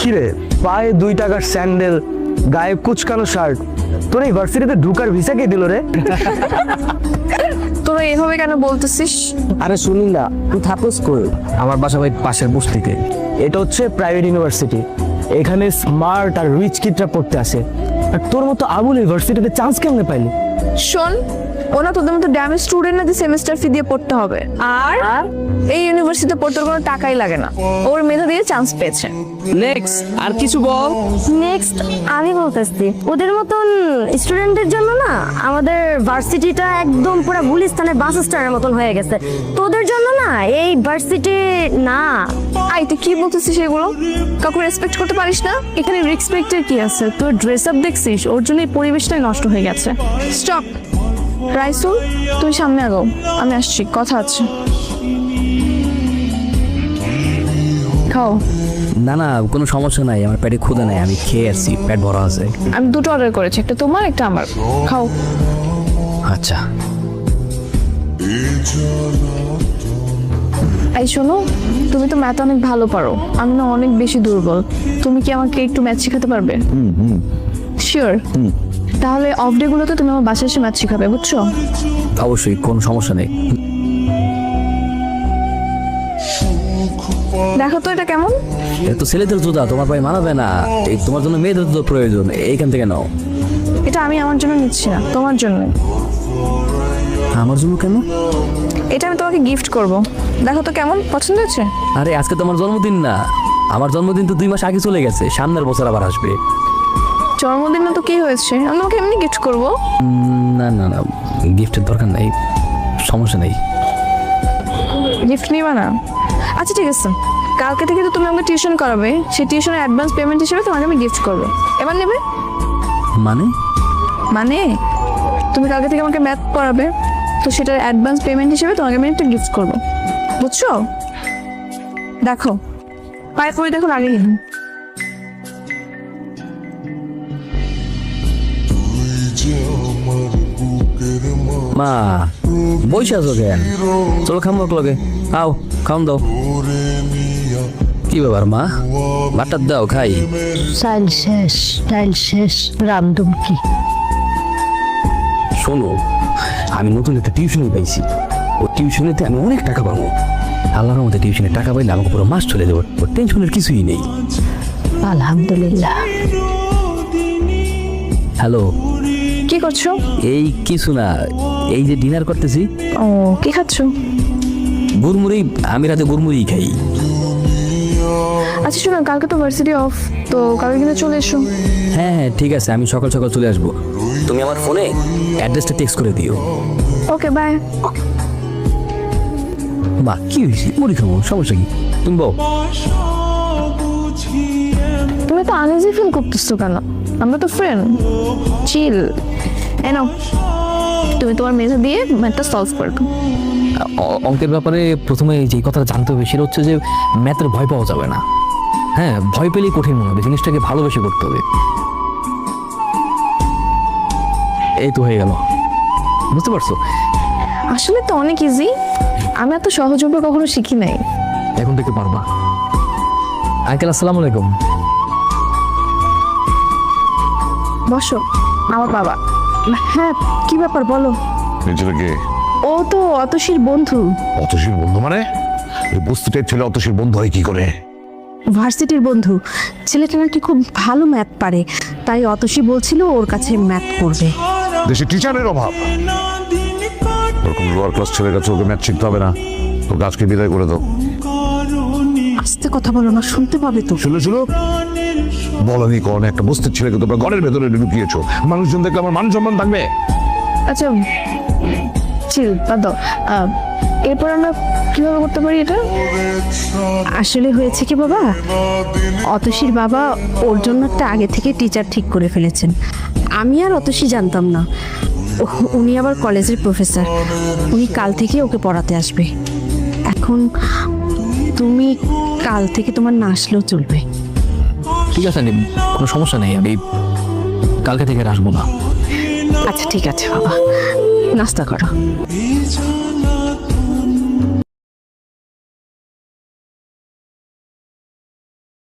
কিরে, পায়ে 2 টাকার স্যান্ডেল, গায়ে কুচকানো শার্ট, তোর এই ভার্সিটিতে ঢুকার ভিসা কে দিল রে? তোরা এভাবে কেন বলতেছিস? আরে শুনি না, তুই থাকোস কই? আমার বাসা ভাই পাশের বস্তিতে। এটা হচ্ছে প্রাইভেট ইউনিভার্সিটি, এখানে স্মার্ট আর রিচ কিডরা পড়তে আসে। আর তোর মতো আবুল ইউনিভার্সিটিতে চান্স কেমনে পাইলি? শোন, ওনা তোদের মতো ড্যামেজ স্টুডেন্ট না যে সেমিস্টার ফি দিয়ে পড়তে হবে। আর এই ইউনিভার্সিটিতে পড়তে কোনো টাকাই লাগে না, ওর মেধা দিয়ে চান্স পেয়েছে। নেক্সট আর কিছু বল। নেক্সট আমি বলতেছি, ওদের মতন স্টুডেন্টদের জন্য না আমাদের ভার্সিটিটা একদম পুরো গুলিস্তানের বাস স্ট্যান্ডের মতন হয়ে গেছে। তোদের জন্য না এই ভার্সিটি না। আই তুই কি বলতেছিস এগুলো? কাউকে রেসপেক্ট করতে পারিস না? এখানে রেসপেক্টের কি আছে? তোর ড্রেস আপ দেখছিস, ওর জন্য এই পরিবেশটাই নষ্ট হয়ে গেছে। স্টপ রাইসুল, তুই সামনে আগাও, আমি আসছি, কথা আছে। খাও। না না, কোনো সমস্যা নাই, আমার পেটে ক্ষুধা নাই, আমি খেয়ে আসছি, পেট ভরা আছে। আমি দুটো অর্ডার করেছি, একটা তোমার একটা আমার। খাও। আচ্ছা। এই শোনো, তুমি তো ম্যাথ অনেক ভালো পারো, আমি না অনেক বেশি দুর্বল। তুমি কি আমাকে একটু ম্যাথ শেখাতে পারবে? শিওর? তাহলে অফ ডে গুলোতে তুমি আমার বাসায় এসে ম্যাথ শেখাবে, বুঝছো? অবশ্যই, কোনো সমস্যা নেই। দেখো তো এটা কেমন? এটা তো ছেলেদের জুতা, তোমার ভাই মানাবে না। এই তোমার জন্য মেয়েদের জুতো প্রয়োজন, এইখান থেকে নাও। এটা আমি আমার জন্য নিচ্ছি না, তোমার জন্য। আমার জন্য কেন? এটা আমি তোমাকে গিফট করব, দেখো তো কেমন, পছন্দ হয়েছে? আরে আজকে তো আমার জন্মদিন না, আমার জন্মদিন তো 2 মাস আগে চলে গেছে, সামনের বছর আবার আসবে। জন্মদিন না তো কি হয়েছে, আমি তোমাকে এমনি গিফট করব। না না না, গিফটের দরকার নেই, সমস্যা নেই। গিফট নিবা না? আচ্ছা ঠিক আছে, কালকে থেকে তো তুমি আমাকে টিউশন করাবে, সেই টিউশনের অ্যাডভান্স পেমেন্ট হিসেবে তোমাকে আমি গিফট করবো। এবার নেবে? মানে? মানে তুমি কালকে থেকে আমাকে ম্যাথ পড়াবে, তো সেটার অ্যাডভান্স পেমেন্ট হিসেবে তোমাকে আমি একটা গিফট করবো, বুঝছো? দেখো পায়ে পরে দেখো, আগে মা বসে আছো কেন? চলো খামো লগে, আও খাওন দাও। কি ব্যাপার মা, ভাতটা দাও খাই। টাইল শেষ রামদম কি? শোনো, আমি নতুন একটা টিউশনি পাইছি, ও টিউশনিতে আমি অনেক টাকা পাবো। আল্লাহর মধ্যে টিউশনে টাকা পাইলে আমাকে পুরো মাস চলে যাবো, ওর টেনশনের কিছুই নেই। আলহামদুলিল্লাহ। হ্যালো, কি করছো? এই কিছু না, এই যে ডিনার করতেছি। ও, কি খাচ্ছো? গুড়মুড়ি, আমি রাতে গুড়মুড়ি খাই। আচ্ছা শোনো, কালকে তো ভার্সিটি অফ, তো কালকে কিন্তু চলে এসো। হ্যাঁ হ্যাঁ ঠিক আছে, আমি সকাল সকাল চলে আসবো। তুমি আমার ফোনে অ্যাড্রেসটা টেক্সট করে দিও। Okay bye. মা কি হয়েছে, মুড়ি খাবো, সমস্যা কি? তুমি বল। তুমি তো আনইজি ফিল করতেছো কেন? আমরা তো ফ্রেন্ড, চিল। এনো, তুমি তোমার মেধা দিয়ে ম্যাথটা সলভ করো। অঙ্কের ব্যাপারে প্রথমে যে কথাটা জানতে হবে সেটা হচ্ছে যে ম্যাথের ভয় পাওয়া যাবে না। হ্যাঁ, ভয় পেলেই কঠিন মনে হবে, জিনিসটাকে ভালোবেসে করতে হবে। এই তো হয়ে গেল, বুঝতে পারছো? আসলে তো অনেক ইজি, আমি এত সহজভাবে কখনো শিখি নাই। এখন থেকে পারবা। আঙ্কেল আসসালামু আলাইকুম। বসো, আমার বাবা। হ্যাঁ, কি ব্যাপার বলো। কে? ও তো অতসীর বন্ধু। অতসীর বন্ধু মানে? এই বস্তুটার ছেলে অতসীর বন্ধু হয় কি করে? ভার্সিটির বন্ধু, ছেলেটা নাকি খুব ভালো ম্যাথ পারে, তাই অতসী বলছিল ওর কাছে ম্যাথ করবে। দেশে টিচারের অভাব, ওরকম লোয়ার ক্লাস ছেলের কাছে ওকে ম্যাথ শিখতে হবে না, তো গাছকে বিদায় করে দাও। আস্তে কথা বলো না, শুনতে পাবে তো। শুনো বলনি কোন একটা বস্তির ছেলেকে তোমরা ঘরের ভেতরে ঢুকিয়েছো, মানুষজন দেখলে আমার মান সম্মান থাকবে? আচ্ছা চিল, বাদ দাও। এরপর আমরা কিভাবে করতে পারি এটা? আসলে হয়েছে কি বাবা, অতসীর বাবা ওর জন্য একটা আগে থেকে টিচার ঠিক করে ফেলেছেন। আমি আর অতসী জানতাম না, উনি আবার কলেজের প্রফেসর, উনি কাল থেকে ওকে পড়াতে আসবে। এখন তুমি কাল থেকে তোমার না আসলেও চলবে। ঠিক আছে, কোনো সমস্যা নেই, আমি কালকে থেকে আসবো না। আচ্ছা ঠিক আছে বাবা, নাস্তা করো।